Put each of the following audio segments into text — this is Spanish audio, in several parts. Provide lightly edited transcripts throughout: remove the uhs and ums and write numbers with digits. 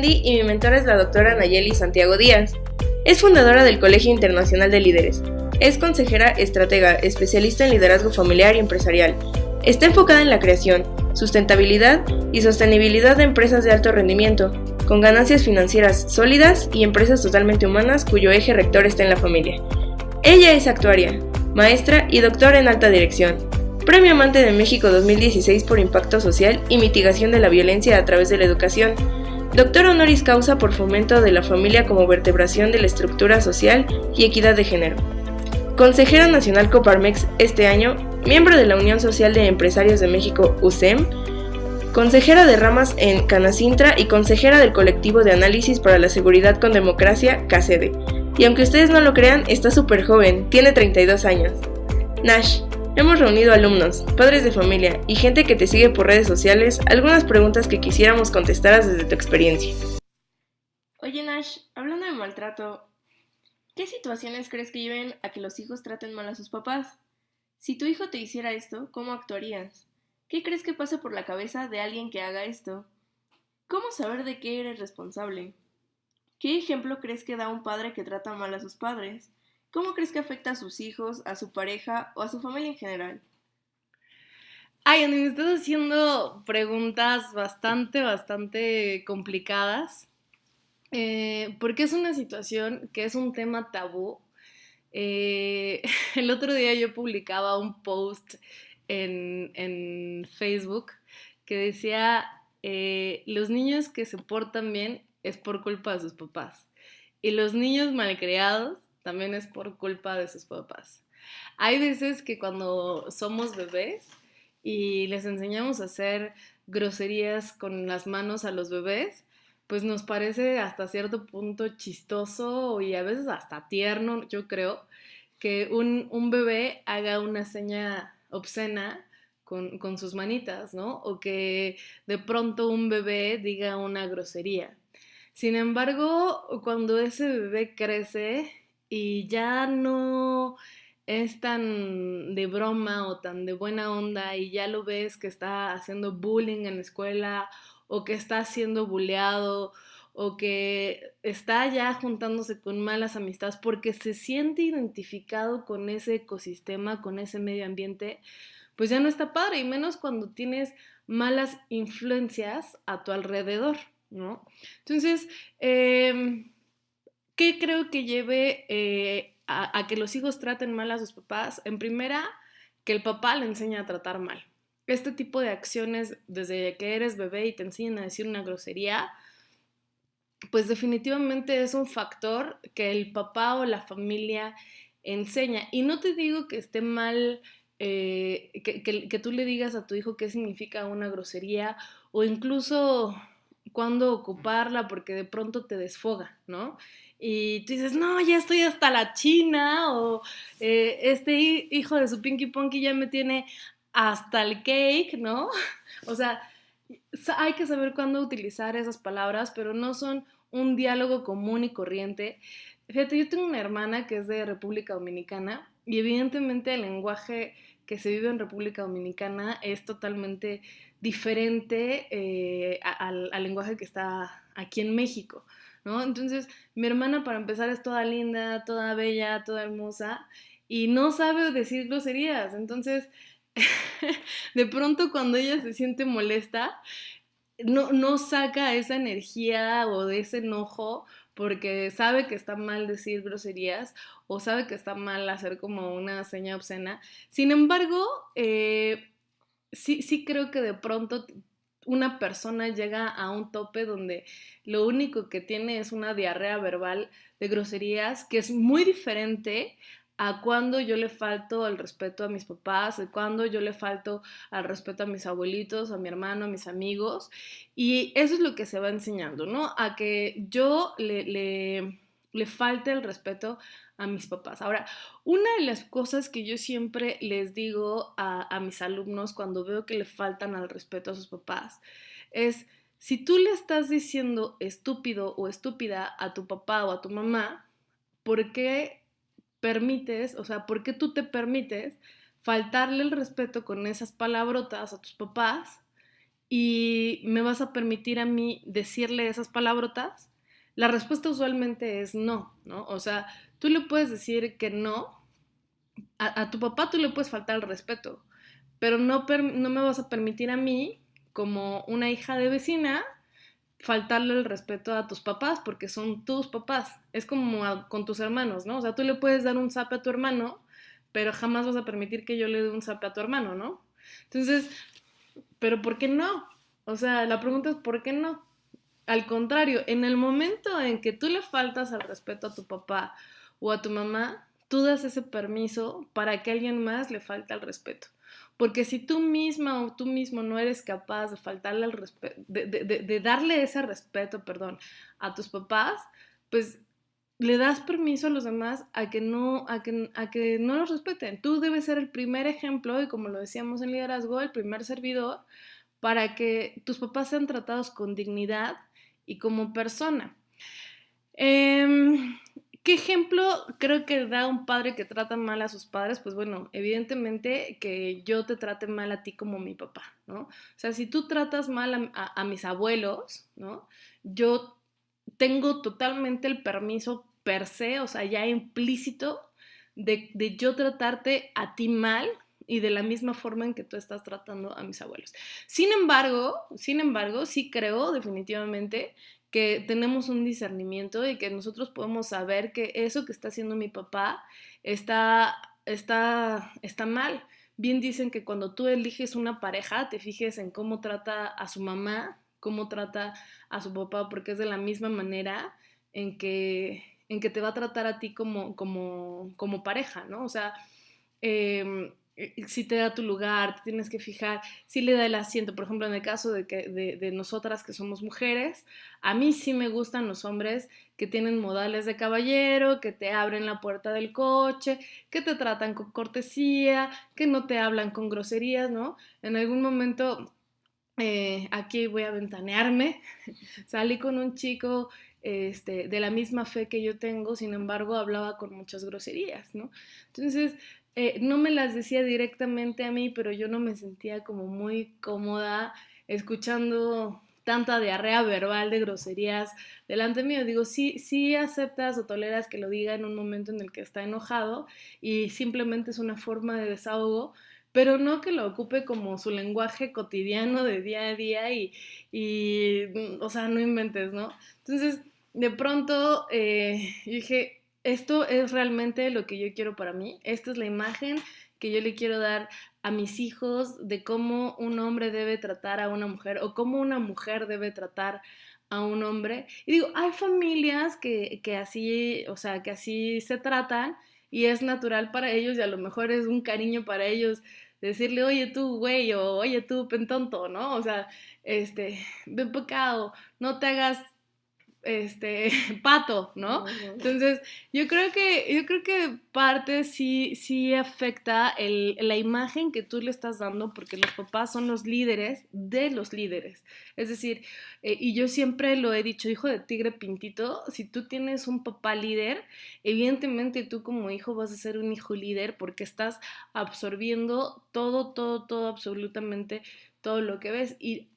Cindy y mi mentora es la doctora Nayeli Santiago Díaz. Es fundadora del Colegio Internacional de Líderes. Es consejera estratega, especialista en liderazgo familiar y empresarial. Está enfocada en la creación, sustentabilidad y sostenibilidad de empresas de alto rendimiento, con ganancias financieras sólidas y empresas totalmente humanas cuyo eje rector está en la familia. Ella es actuaria, maestra y doctora en alta dirección. Premio Amante de México 2016 por impacto social y mitigación de la violencia a través de la educación. Doctora honoris causa por fomento de la familia como vertebración de la estructura social y equidad de género. Consejera nacional Coparmex este año, miembro de la Unión Social de Empresarios de México USEM, consejera de ramas en Canacintra y consejera del colectivo de análisis para la seguridad con democracia CACEDE. Y aunque ustedes no lo crean, está súper joven, tiene 32 años. Nash, hemos reunido alumnos, padres de familia y gente que te sigue por redes sociales algunas preguntas que quisiéramos contestar desde tu experiencia. Oye Nash, hablando de maltrato, ¿qué situaciones crees que lleven a que los hijos traten mal a sus papás? Si tu hijo te hiciera esto, ¿cómo actuarías? ¿Qué crees que pase por la cabeza de alguien que haga esto? ¿Cómo saber de qué eres responsable? ¿Qué ejemplo crees que da un padre que trata mal a sus padres? ¿Cómo crees que afecta a sus hijos, a su pareja o a su familia en general? Ay, Andy, me estás haciendo preguntas bastante complicadas, porque es una situación que es un tema tabú. El otro día yo publicaba un post en Facebook que decía, los niños que se portan bien es por culpa de sus papás. Y los niños malcriados también es por culpa de sus papás. Hay veces que cuando somos bebés y les enseñamos a hacer groserías con las manos a los bebés, pues nos parece hasta cierto punto chistoso y a veces hasta tierno, yo creo, que un bebé haga una seña obscena con sus manitas, ¿no? O que de pronto un bebé diga una grosería. Sin embargo, cuando ese bebé crece y ya no es tan de broma o tan de buena onda y ya lo ves que está haciendo bullying en la escuela o que está siendo bulleado o que está ya juntándose con malas amistades porque se siente identificado con ese ecosistema, con ese medio ambiente, pues ya no está padre, y menos cuando tienes malas influencias a tu alrededor, ¿no? Entonces, ¿qué creo que lleve a que los hijos traten mal a sus papás? En primera, que el papá le enseña a tratar mal. Este tipo de acciones, desde que eres bebé y te enseñan a decir una grosería, pues definitivamente es un factor que el papá o la familia enseña. Y no te digo que esté mal que tú le digas a tu hijo qué significa una grosería o incluso cuándo ocuparla porque de pronto te desfoga, ¿no? Y tú dices, no, ya estoy hasta la china, o este hijo de su Pinky Punky ya me tiene hasta el cake, ¿no? O sea, hay que saber cuándo utilizar esas palabras, pero no son un diálogo común y corriente. Fíjate, yo tengo una hermana que es de República Dominicana y evidentemente el lenguaje que se vive en República Dominicana es totalmente diferente al lenguaje que está aquí en México, ¿no? Entonces, mi hermana para empezar es toda linda, toda bella, toda hermosa y no sabe decir groserías. Entonces, de pronto cuando ella se siente molesta, no saca esa energía o de ese enojo porque sabe que está mal decir groserías o sabe que está mal hacer como una seña obscena. Sin embargo, sí creo que de pronto una persona llega a un tope donde lo único que tiene es una diarrea verbal de groserías, que es muy diferente a cuando yo le falto al respeto a mis papás, a cuando yo le falto al respeto a mis abuelitos, a mi hermano, a mis amigos. Y eso es lo que se va enseñando, ¿no? A que yo le falte el respeto a mis papás. Ahora, una de las cosas que yo siempre les digo a mis alumnos cuando veo que le faltan al respeto a sus papás es, si tú le estás diciendo estúpido o estúpida a tu papá o a tu mamá, ¿por qué permites, o sea, por qué tú te permites faltarle el respeto con esas palabrotas a tus papás y me vas a permitir a mí decirle esas palabrotas, la respuesta usualmente es no, ¿no? O sea, tú le puedes decir que no, a tu papá tú le puedes faltar el respeto, pero no me vas a permitir a mí, como una hija de vecina, faltarle el respeto a tus papás porque son tus papás. Es como con tus hermanos, ¿no? O sea, tú le puedes dar un zape a tu hermano, pero jamás vas a permitir que yo le dé un zape a tu hermano, ¿no? Entonces, pero ¿por qué no? O sea, la pregunta es ¿por qué no? Al contrario, en el momento en que tú le faltas al respeto a tu papá o a tu mamá, tú das ese permiso para que alguien más le falte al respeto. Porque si tú misma o tú mismo no eres capaz de faltarle al respeto, de darle ese respeto, perdón, a tus papás, pues le das permiso a los demás a que no los respeten. Tú debes ser el primer ejemplo, y como lo decíamos en liderazgo, el primer servidor para que tus papás sean tratados con dignidad y como persona. ¿Qué ejemplo creo que da un padre que trata mal a sus padres? Pues bueno, evidentemente que yo te trate mal a ti como mi papá, ¿no? O sea, si tú tratas mal a mis abuelos, ¿no? Yo tengo totalmente el permiso per se, o sea, ya implícito, de yo tratarte a ti mal y de la misma forma en que tú estás tratando a mis abuelos. Sin embargo, sí creo definitivamente que tenemos un discernimiento y que nosotros podemos saber que eso que está haciendo mi papá está mal. Bien dicen que cuando tú eliges una pareja, te fijes en cómo trata a su mamá, cómo trata a su papá, porque es de la misma manera en que te va a tratar a ti como pareja, ¿no? O sea, eh, si te da tu lugar, te tienes que fijar, si le da el asiento, por ejemplo, en el caso de nosotras que somos mujeres, a mí sí me gustan los hombres que tienen modales de caballero, que te abren la puerta del coche, que te tratan con cortesía, que no te hablan con groserías, ¿no? En algún momento, aquí voy a ventanearme, salí con un chico de la misma fe que yo tengo, sin embargo hablaba con muchas groserías, ¿no? Entonces, no me las decía directamente a mí, pero yo no me sentía como muy cómoda escuchando tanta diarrea verbal de groserías delante mío. Digo, sí, sí aceptas o toleras que lo diga en un momento en el que está enojado y simplemente es una forma de desahogo, pero no que lo ocupe como su lenguaje cotidiano de día a día o sea, no inventes, ¿no? Entonces, de pronto yo dije, esto es realmente lo que yo quiero para mí, esta es la imagen que yo le quiero dar a mis hijos de cómo un hombre debe tratar a una mujer o cómo una mujer debe tratar a un hombre. Y digo, hay familias que así, o sea, que así se tratan y es natural para ellos y a lo mejor es un cariño para ellos decirle, oye tú, güey, o oye tú, pentonto, ¿no? O sea, ven pecado, no te hagas pato, ¿no? Entonces, yo creo que parte sí afecta la imagen que tú le estás dando, porque los papás son los líderes de los líderes. Es decir, y yo siempre lo he dicho, hijo de tigre pintito, si tú tienes un papá líder, evidentemente tú como hijo vas a ser un hijo líder porque estás absorbiendo todo, todo, todo, absolutamente todo lo que ves. Y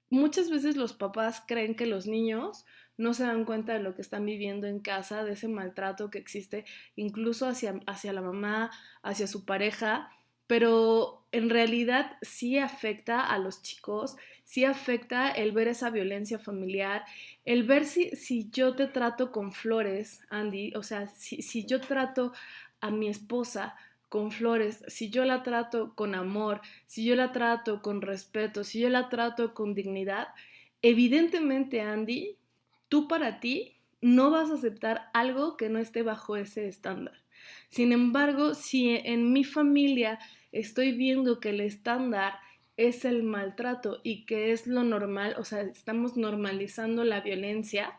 muchas veces los papás creen que los niños no se dan cuenta de lo que están viviendo en casa, de ese maltrato que existe incluso hacia la mamá, hacia su pareja, pero en realidad sí afecta a los chicos, sí afecta el ver esa violencia familiar, el ver si yo te trato con flores, Andy, o sea, si yo trato a mi esposa con flores, si yo la trato con amor, si yo la trato con respeto, si yo la trato con dignidad, evidentemente, Andy, tú para ti no vas a aceptar algo que no esté bajo ese estándar. Sin embargo, si en mi familia estoy viendo que el estándar es el maltrato y que es lo normal, o sea, estamos normalizando la violencia,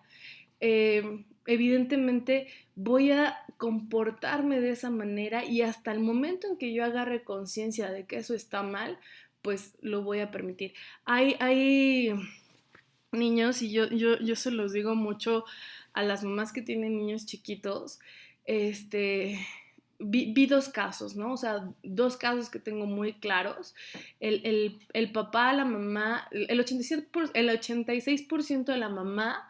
evidentemente voy a comportarme de esa manera y hasta el momento en que yo agarre conciencia de que eso está mal, pues lo voy a permitir. Hay niños, y yo se los digo mucho a las mamás que tienen niños chiquitos, este, vi dos casos, ¿no? O sea, dos casos que tengo muy claros. El papá, la mamá, el 86% de la mamá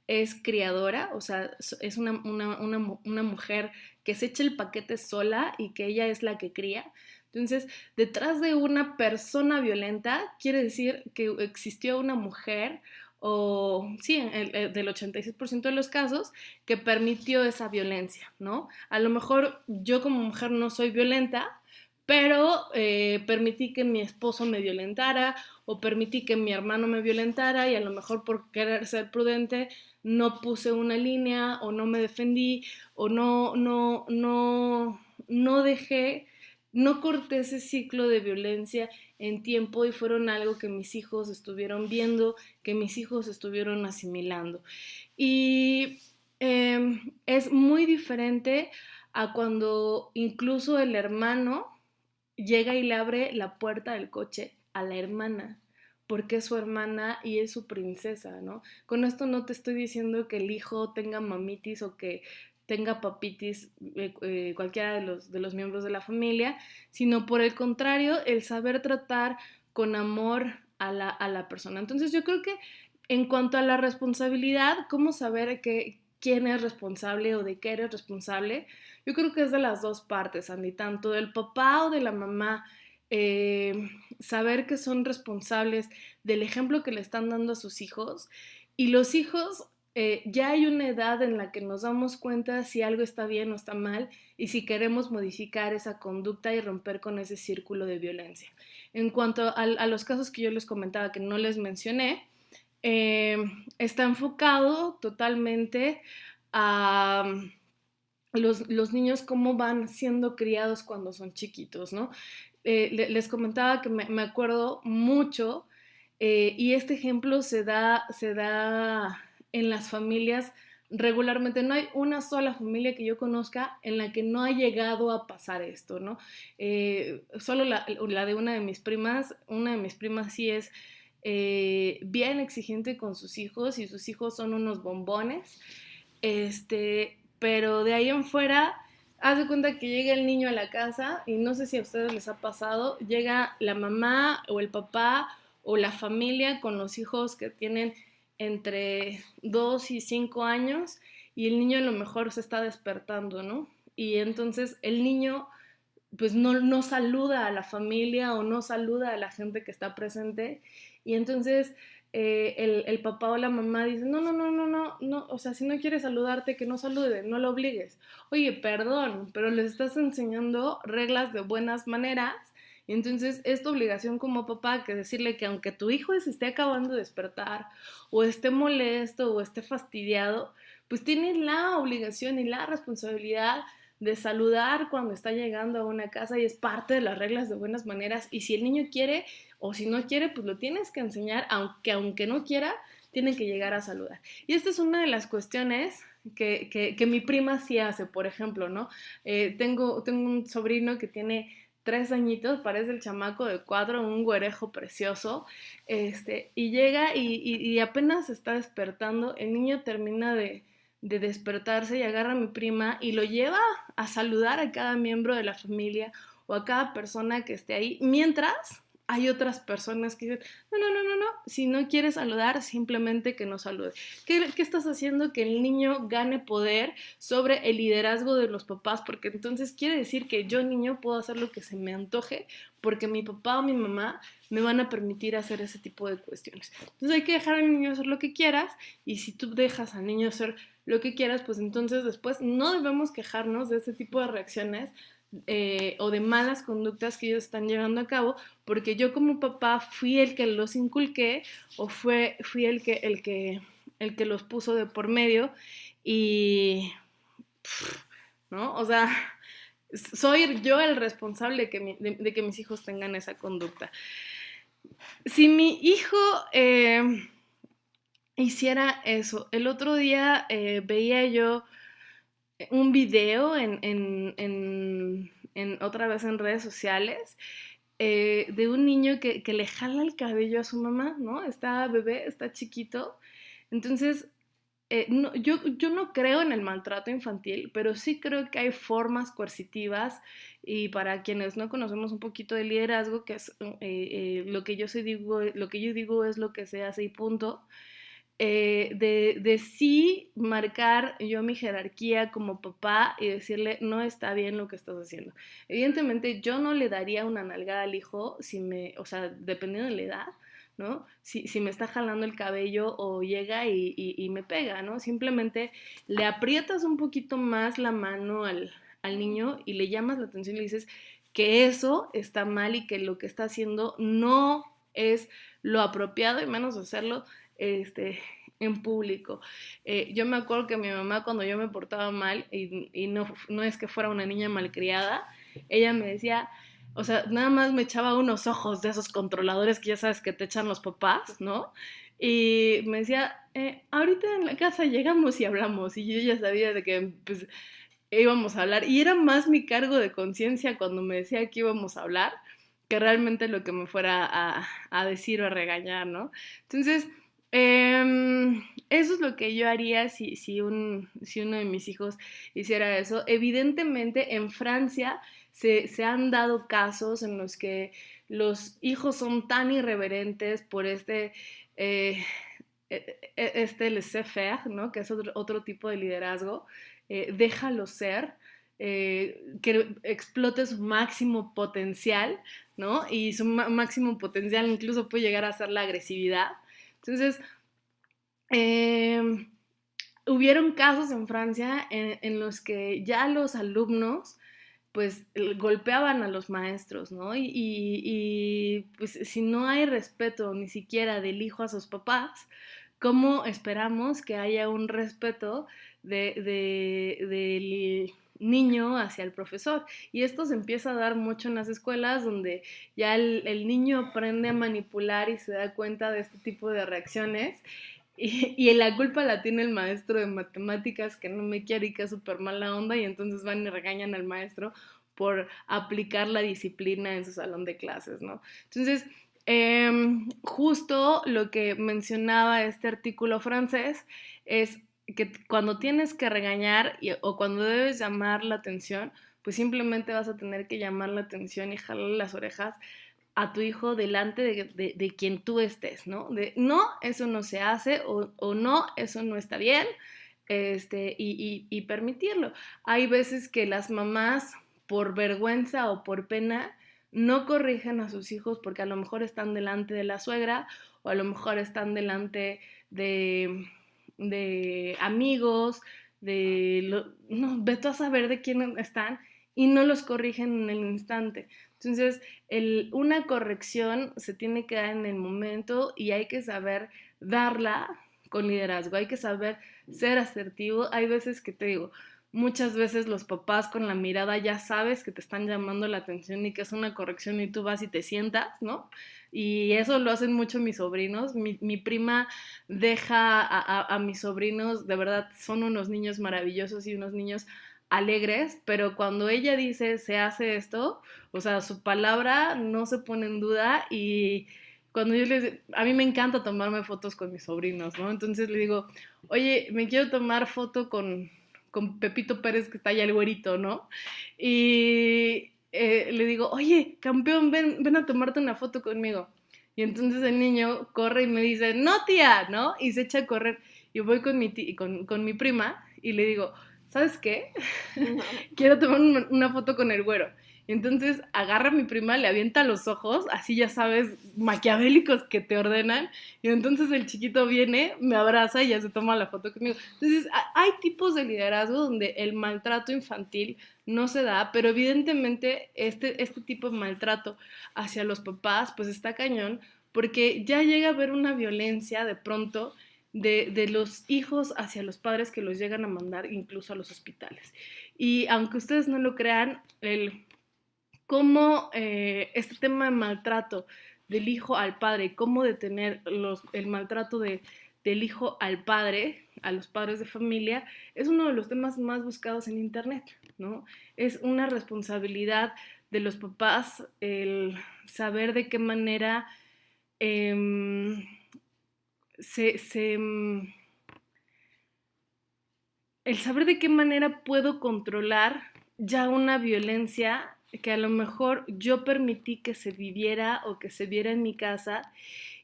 es criadora, o sea, es una mujer que se echa el paquete sola y que ella es la que cría. Entonces, detrás de una persona violenta quiere decir que existió una mujer, o sí, del 86% de los casos, que permitió esa violencia, ¿no? A lo mejor yo como mujer no soy violenta, pero permití que mi esposo me violentara o permití que mi hermano me violentara y a lo mejor por querer ser prudente no puse una línea o no me defendí o no dejé, no corté ese ciclo de violencia en tiempo y fueron algo que mis hijos estuvieron viendo, que mis hijos estuvieron asimilando. Y es muy diferente a cuando incluso el hermano llega y le abre la puerta del coche a la hermana, porque es su hermana y es su princesa, ¿no? Con esto no te estoy diciendo que el hijo tenga mamitis o que tenga papitis, cualquiera de los miembros de la familia, sino por el contrario, el saber tratar con amor a la persona. Entonces yo creo que en cuanto a la responsabilidad, cómo saber quién es responsable o de qué eres responsable, yo creo que es de las dos partes, Andy, tanto del papá o de la mamá, saber que son responsables del ejemplo que le están dando a sus hijos y los hijos, ya hay una edad en la que nos damos cuenta si algo está bien o está mal y si queremos modificar esa conducta y romper con ese círculo de violencia. En cuanto a los casos que yo les comentaba que no les mencioné, está enfocado totalmente a los niños cómo van siendo criados cuando son chiquitos, ¿no? Les comentaba que me acuerdo mucho y este ejemplo se da en las familias regularmente. No hay una sola familia que yo conozca en la que no ha llegado a pasar esto, ¿no? Solo la de una de mis primas sí es bien exigente con sus hijos y sus hijos son unos bombones, pero de ahí en fuera, haz de cuenta que llega el niño a la casa y no sé si a ustedes les ha pasado, llega la mamá o el papá o la familia con los hijos que tienen entre 2 y 5 años y el niño a lo mejor se está despertando, ¿no? Y entonces el niño pues no saluda a la familia o no saluda a la gente que está presente y entonces el papá o la mamá dice, no, o sea, si no quiere saludarte, que no salude, no lo obligues. Oye, perdón, pero les estás enseñando reglas de buenas maneras y entonces es tu obligación como papá que decirle que aunque tu hijo se esté acabando de despertar o esté molesto o esté fastidiado, pues tienes la obligación y la responsabilidad de saludar cuando está llegando a una casa y es parte de las reglas de buenas maneras y si el niño quiere o si no quiere pues lo tienes que enseñar aunque no quiera tiene que llegar a saludar y esta es una de las cuestiones que mi prima sí hace, por ejemplo, ¿no? Tengo un sobrino que tiene 3 añitos, parece el chamaco de 4, un güerejo precioso, y llega y apenas se está despertando, el niño termina de despertarse y agarra a mi prima y lo lleva a saludar a cada miembro de la familia o a cada persona que esté ahí, mientras hay otras personas que dicen, no, si no quieres saludar, simplemente que no salude. ¿Qué estás haciendo? Que el niño gane poder sobre el liderazgo de los papás, porque entonces quiere decir que yo, niño, puedo hacer lo que se me antoje, porque mi papá o mi mamá me van a permitir hacer ese tipo de cuestiones. Entonces hay que dejar al niño hacer lo que quieras, y si tú dejas al niño hacer lo que quieras, pues entonces después no debemos quejarnos de ese tipo de reacciones o de malas conductas que ellos están llevando a cabo, porque yo como papá fui el que los inculqué o fui el que los puso de por medio y, ¿no? O sea, soy yo el responsable de que mis hijos tengan esa conducta. Si mi hijo hiciera eso, el otro día veía yo un video otra vez en redes sociales de un niño que le jala el cabello a su mamá, ¿no? Está bebé, está chiquito. Entonces, yo no creo en el maltrato infantil, pero sí creo que hay formas coercitivas y para quienes no conocemos un poquito de liderazgo, que es lo que yo digo es lo que se hace y punto, de sí marcar yo mi jerarquía como papá y decirle no está bien lo que estás haciendo. Evidentemente yo no le daría una nalgada al hijo o sea, dependiendo de la edad, ¿no? Si me está jalando el cabello o llega y me pega, ¿no? Simplemente le aprietas un poquito más la mano al niño y le llamas la atención y le dices que eso está mal y que lo que está haciendo no es lo apropiado y menos hacerlo en público. Yo me acuerdo que mi mamá cuando yo me portaba mal y no es que fuera una niña malcriada, ella me decía, o sea, nada más me echaba unos ojos de esos controladores que ya sabes que te echan los papás, ¿no? Y me decía, ahorita en la casa llegamos y hablamos. Y yo ya sabía de que pues íbamos a hablar. Y era más mi cargo de conciencia cuando me decía que íbamos a hablar que realmente lo que me fuera a decir o a regañar, ¿no? Entonces, eso es lo que yo haría si uno de mis hijos hiciera eso. Evidentemente, en Francia se han dado casos en los que los hijos son tan irreverentes por laissez-faire, ¿no? Que es otro tipo de liderazgo, déjalo ser, que explote su máximo potencial, ¿no? Y su máximo potencial incluso puede llegar a ser la agresividad. Entonces, hubieron casos en Francia en los que ya los alumnos pues golpeaban a los maestros, ¿no? Y pues si no hay respeto ni siquiera del hijo a sus papás, ¿cómo esperamos que haya un respeto del niño hacia el profesor? Y esto se empieza a dar mucho en las escuelas donde ya el niño aprende a manipular y se da cuenta de este tipo de reacciones y la culpa la tiene el maestro de matemáticas que no me quiere y que es súper mala onda y entonces van y regañan al maestro por aplicar la disciplina en su salón de clases, ¿no? Entonces, justo lo que mencionaba este artículo francés es que cuando tienes que regañar o cuando debes llamar la atención, pues simplemente vas a tener que llamar la atención y jalarle las orejas a tu hijo delante de quien tú estés, ¿no? De no, eso no se hace o no, eso no está bien, y permitirlo. Hay veces que las mamás, por vergüenza o por pena, no corrigen a sus hijos porque a lo mejor están delante de la suegra o a lo mejor están delante de amigos, no, vete a saber de quién están y no los corrigen en el instante. Entonces, una corrección se tiene que dar en el momento y hay que saber darla con liderazgo, hay que saber ser asertivo. Hay veces que te digo, muchas veces los papás con la mirada ya sabes que te están llamando la atención y que es una corrección y tú vas y te sientas, ¿no? Y eso lo hacen mucho mis sobrinos. Mi prima deja a mis sobrinos, de verdad, son unos niños maravillosos y unos niños alegres, pero cuando ella dice se hace esto, o sea, su palabra no se pone en duda y cuando a mí me encanta tomarme fotos con mis sobrinos, ¿no? Entonces le digo, oye, me quiero tomar foto con Pepito Pérez que está allá el güerito, ¿no? Y le digo, oye, campeón, ven a tomarte una foto conmigo. Y entonces el niño corre y me dice, no tía, ¿no? Y se echa a correr. Y voy con mi prima y le digo, ¿sabes qué? No. Quiero tomar una foto con el güero. Y entonces agarra a mi prima, le avienta los ojos, así ya sabes, maquiavélicos que te ordenan. Y entonces el chiquito viene, me abraza y ya se toma la foto conmigo. Entonces hay tipos de liderazgo donde el maltrato infantil no se da, pero evidentemente este tipo de maltrato hacia los papás pues está cañón porque ya llega a haber una violencia de pronto de los hijos hacia los padres que los llegan a mandar incluso a los hospitales. Y aunque ustedes no lo crean, cómo este tema de maltrato del hijo al padre, cómo detener el maltrato del hijo al padre, a los padres de familia, es uno de los temas más buscados en internet, ¿no? Es una responsabilidad de los papás el saber de qué manera se el saber de qué manera puedo controlar ya una violencia que a lo mejor yo permití que se viviera o que se viera en mi casa.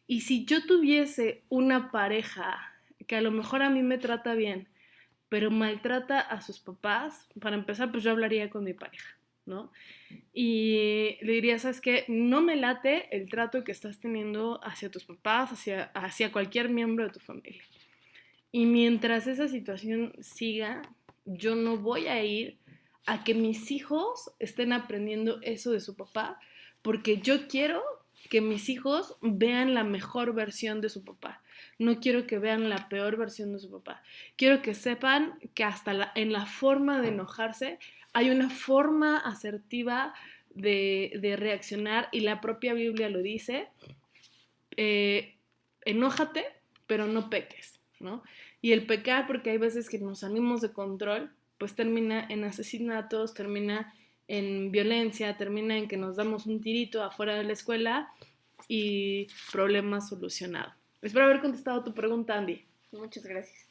Y si yo tuviese una pareja que a lo mejor a mí me trata bien, pero maltrata a sus papás, para empezar, pues yo hablaría con mi pareja, ¿no? Y le diría, ¿sabes qué? No me late el trato que estás teniendo hacia tus papás, hacia cualquier miembro de tu familia. Y mientras esa situación siga, yo no voy a ir a que mis hijos estén aprendiendo eso de su papá, porque yo quiero que mis hijos vean la mejor versión de su papá. No quiero que vean la peor versión de su papá. Quiero que sepan que hasta en la forma de enojarse hay una forma asertiva de reaccionar, y la propia Biblia lo dice, eh, enójate, pero no peques, ¿no? Y el pecar, porque hay veces que nos salimos de control, pues termina en asesinatos, termina en violencia, termina en que nos damos un tirito afuera de la escuela y problema solucionado. Espero haber contestado tu pregunta, Andy. Muchas gracias.